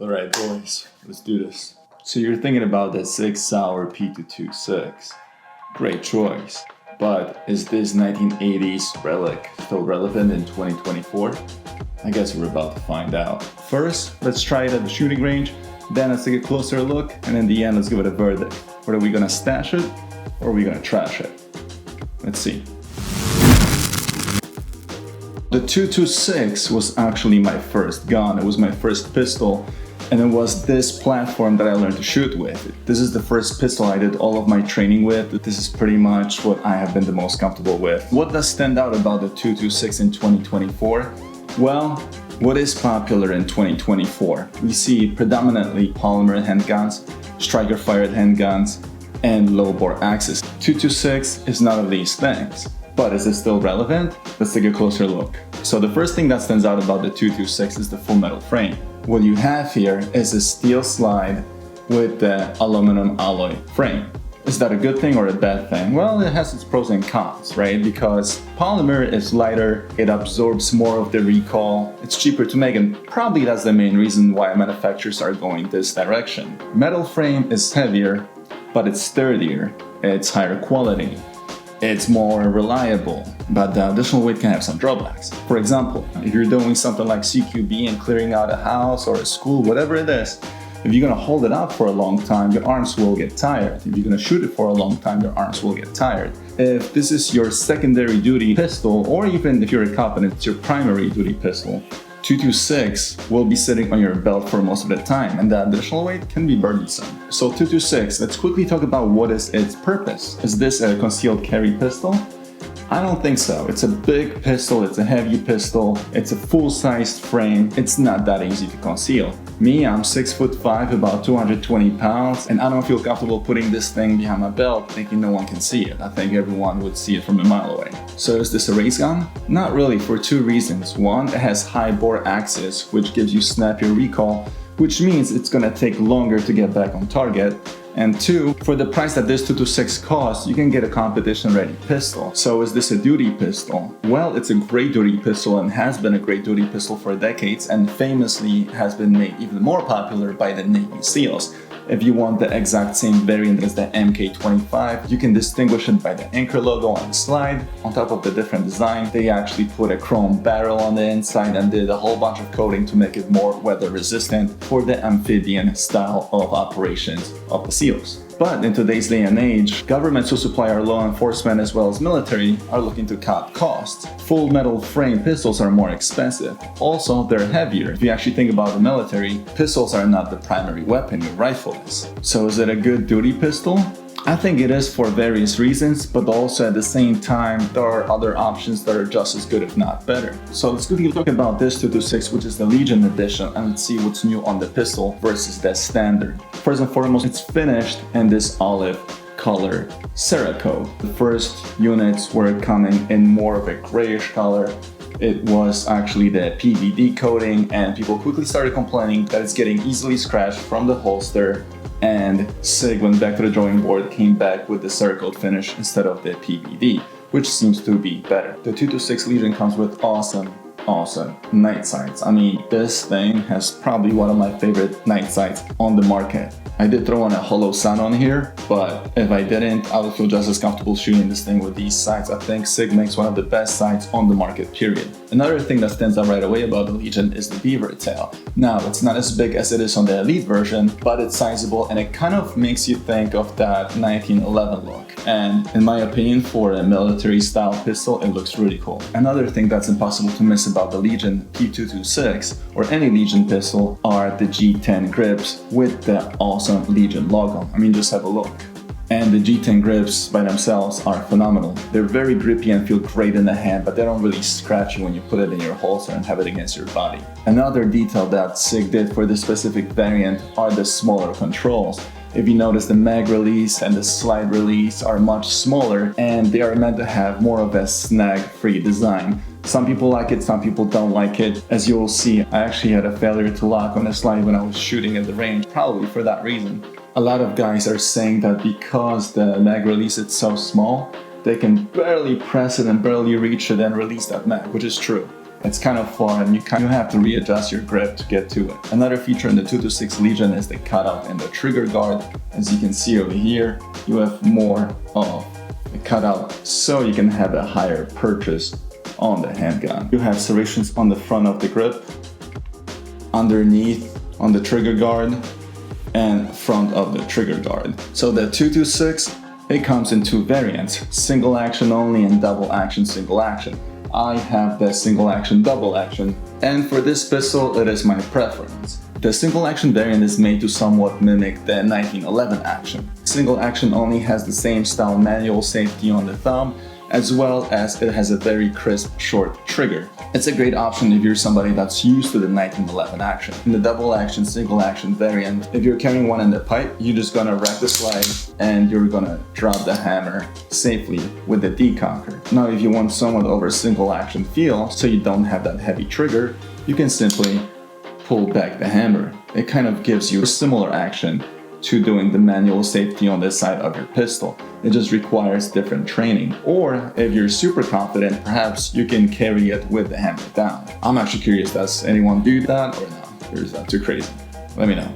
Alright boys, let's do this. So you're thinking about the SIG Sauer P226. Great choice. But is this 1980s relic still relevant in 2024? I guess we're about to find out. First, let's try it at the shooting range, then let's take a closer look, and in the end let's give it a verdict. Whether we're gonna stash it, or are we gonna trash it? Let's see. The 226 was actually my first gun. It was my first pistol. And it was this platform that I learned to shoot with. This is the first pistol I did all of my training with. This is pretty much what I have been the most comfortable with. What does stand out about the 226 in 2024? Well, what is popular in 2024? We see predominantly polymer handguns, striker-fired handguns, and low-bore axes. 226 is none of these things. But is it still relevant? Let's take a closer look. So the first thing that stands out about the 226 is the full metal frame. What you have here is a steel slide with the aluminum alloy frame. Is that a good thing or a bad thing? Well, it has its pros and cons, right? Because polymer is lighter, it absorbs more of the recoil, it's cheaper to make, and probably that's the main reason why manufacturers are going this direction. Metal frame is heavier, but it's sturdier, it's higher quality. It's more reliable, but the additional weight can have some drawbacks. For example, if you're doing something like CQB and clearing out a house or a school, whatever it is, if you're gonna hold it up for a long time, your arms will get tired. If you're gonna shoot it for a long time, your arms will get tired. If this is your secondary duty pistol, or even if you're a cop and it's your primary duty pistol, 226 will be sitting on your belt for most of the time, and the additional weight can be burdensome. So 226, let's quickly talk about what is its purpose. Is this a concealed carry pistol? I don't think so. It's a big pistol, it's a heavy pistol, it's a full-sized frame. It's not that easy to conceal. Me, I'm 6'5", about 220 pounds, and I don't feel comfortable putting this thing behind my belt thinking no one can see it. I think everyone would see it from a mile away. So is this a race gun? Not really, for two reasons. One, it has high bore axis, which gives you snappier recoil, which means it's gonna take longer to get back on target. And two, for the price that this 226 costs, you can get a competition-ready pistol. So is this a duty pistol? Well, it's a great duty pistol and has been a great duty pistol for decades, and famously has been made even more popular by the Navy SEALs. If you want the exact same variant as the MK25, you can distinguish it by the anchor logo on the slide. On top of the different design, they actually put a chrome barrel on the inside and did a whole bunch of coating to make it more weather resistant for the amphibian style of operations of the SEALs. But in today's day and age, governments who supply our law enforcement as well as military are looking to cut costs. Full metal frame pistols are more expensive. Also, they're heavier. If you actually think about the military, pistols are not the primary weapon, your rifle is. So is it a good duty pistol? I think it is for various reasons, but also at the same time, there are other options that are just as good if not better. So let's quickly talk about this 226, which is the Legion edition, and let's see what's new on the pistol versus the standard. First and foremost, it's finished in this olive color Cerakote. The first units were coming in more of a grayish color. It was actually the PVD coating, and people quickly started complaining that it's getting easily scratched from the holster, and SIG went back to the drawing board, came back with the Cerakote finish instead of the PVD, which seems to be better. The 226 Legion comes with awesome night sights. I mean, this thing has probably one of my favorite night sights on the market. I did throw on a hollow sun on here, but if I didn't, I would feel just as comfortable shooting this thing with these sights. I think SIG makes one of the best sights on the market, period. Another thing that stands out right away about the Legion is the beaver tail. Now, it's not as big as it is on the Elite version, but it's sizable and it kind of makes you think of that 1911 look. And in my opinion, for a military style pistol, it looks really cool. Another thing that's impossible to miss about the Legion P226 or any Legion pistol are the G10 grips with the awesome Legion logo. I mean, just have a look. And the G10 grips by themselves are phenomenal. They're very grippy and feel great in the hand, but they don't really scratch you when you put it in your holster and have it against your body. Another detail that SIG did for this specific variant are the smaller controls. If you notice, the mag release and the slide release are much smaller, and they are meant to have more of a snag-free design. Some people like it, some people don't like it. As you will see, I actually had a failure to lock on the slide when I was shooting at the range, probably for that reason. A lot of guys are saying that because the mag release is so small, they can barely press it and barely reach it and release that mag, which is true. It's kind of far and you have to readjust your grip to get to it. Another feature in the 226 Legion is the cutout in the trigger guard. As you can see over here, you have more of the cutout so you can have a higher purchase on the handgun. You have serrations on the front of the grip, underneath on the trigger guard, and front of the trigger guard. So the 226, it comes in two variants, single action only and double action single action. I have the single action double action, and for this pistol it is my preference. The single action variant is made to somewhat mimic the 1911 action. Single action only has the same style manual safety on the thumb, as well as it has a very crisp short trigger. It's a great option if you're somebody that's used to the 1911 action. In the double action, single action variant, if you're carrying one in the pipe, you're just gonna rack the slide and you're gonna drop the hammer safely with the decocker. Now if you want somewhat over single action feel, so you don't have that heavy trigger, you can simply pull back the hammer. It kind of gives you a similar action to doing the manual safety on the side of your pistol. It just requires different training. Or if you're super confident, perhaps you can carry it with the hammer down. I'm actually curious, does anyone do that or no? Or is that too crazy? Let me know.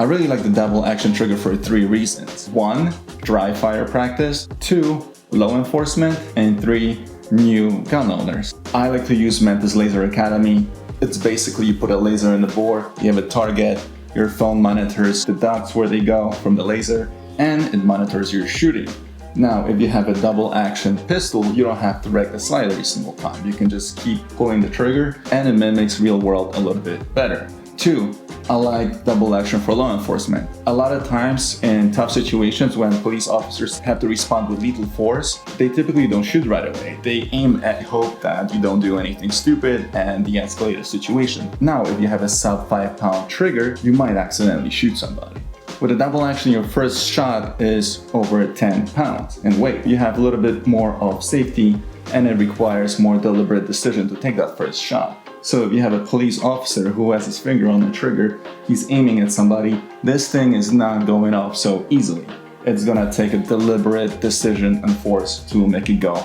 I really like the double action trigger for 3 reasons. 1, dry fire practice. 2, law enforcement. And 3, new gun owners. I like to use Mantis Laser Academy. It's basically you put a laser in the bore, you have a target, your phone monitors the dots where they go from the laser, and it monitors your shooting. Now, if you have a double action pistol, you don't have to rack the slide every single time. You can just keep pulling the trigger and it mimics real world a little bit better. 2, I like double action for law enforcement. A lot of times in tough situations when police officers have to respond with lethal force, they typically don't shoot right away. They aim at hope that you don't do anything stupid and de-escalate the situation. Now, if you have a sub 5-pound trigger, you might accidentally shoot somebody. With a double action, your first shot is over 10 pounds in weight. You have a little bit more of safety and it requires more deliberate decision to take that first shot. So if you have a police officer who has his finger on the trigger, he's aiming at somebody, this thing is not going off so easily. It's gonna take a deliberate decision and force to make it go.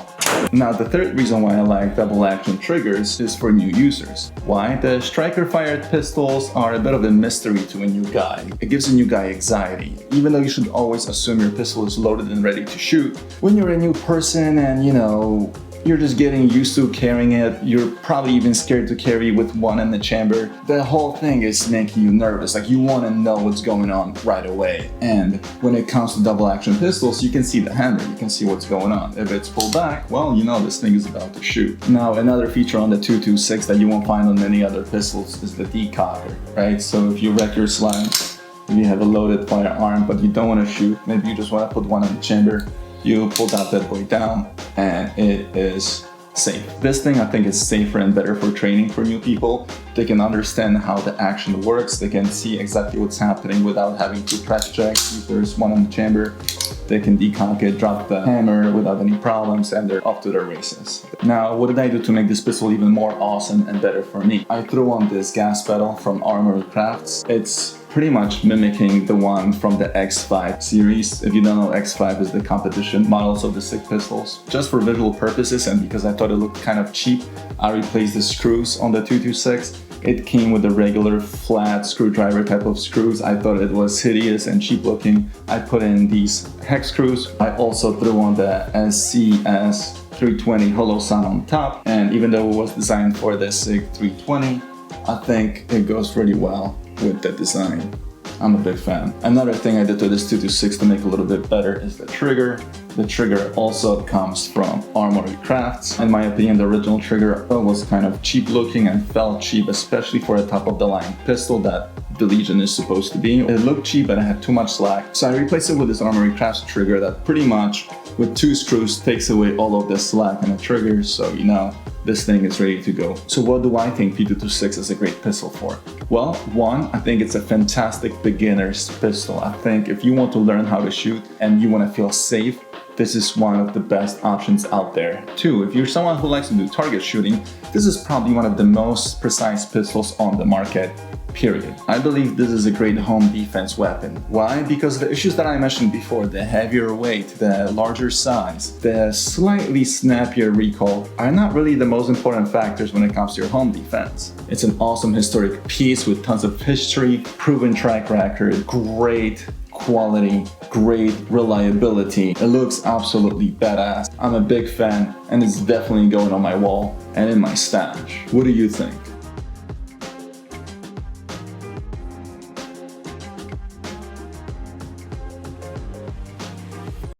Now the third reason why I like double action triggers is for new users. Why? The striker fired pistols are a bit of a mystery to a new guy. It gives a new guy anxiety. Even though you should always assume your pistol is loaded and ready to shoot, when you're a new person and you're just getting used to carrying it, you're probably even scared to carry with one in the chamber. The whole thing is making you nervous, like you want to know what's going on right away. And when it comes to double action pistols, you can see the hammer, you can see what's going on. If it's pulled back, well, this thing is about to shoot. Now, another feature on the 226 that you won't find on many other pistols is the decocker, right? So if you wreck your slide, if you have a loaded firearm, but you don't want to shoot, maybe you just want to put one in the chamber, you pull that bad boy down and it is safe. This thing I think is safer and better for training for new people. They can understand how the action works. They can see exactly what's happening without having to press check. If there's one in the chamber, they can decock it, drop the hammer without any problems, and they're off to their races. Now, what did I do to make this pistol even more awesome and better for me? I threw on this gas pedal from Armory Crafts. It's pretty much mimicking the one from the X5 series. If you don't know, X5 is the competition models of the SIG pistols. Just for visual purposes and because I thought it looked kind of cheap, I replaced the screws on the 226. It came with the regular flat screwdriver type of screws. I thought it was hideous and cheap looking. I put in these hex screws. I also threw on the SCS 320 hollow sound on top, and even though it was designed for the SIG 320, I think it goes really well with the design. I'm a big fan. Another thing I did to this 226 to make it a little bit better is the trigger. The trigger also comes from Armory Crafts. In my opinion, the original trigger was kind of cheap looking and felt cheap, especially for a top of the line pistol that the Legion is supposed to be. It looked cheap and it had too much slack. So I replaced it with this Armory Crafts trigger that pretty much with 2 screws takes away all of the slack in the trigger, so this thing is ready to go. So what do I think P226 is a great pistol for? Well, 1, I think it's a fantastic beginner's pistol. I think if you want to learn how to shoot and you want to feel safe, this is one of the best options out there. 2, if you're someone who likes to do target shooting, this is probably one of the most precise pistols on the market, period. I believe this is a great home defense weapon. Why? Because the issues that I mentioned before, the heavier weight, the larger size, the slightly snappier recoil, are not really the most important factors when it comes to your home defense. It's an awesome historic piece with tons of history, proven track record, great quality, great reliability. It looks absolutely badass. I'm a big fan, and it's definitely going on my wall and in my stash. What do you think?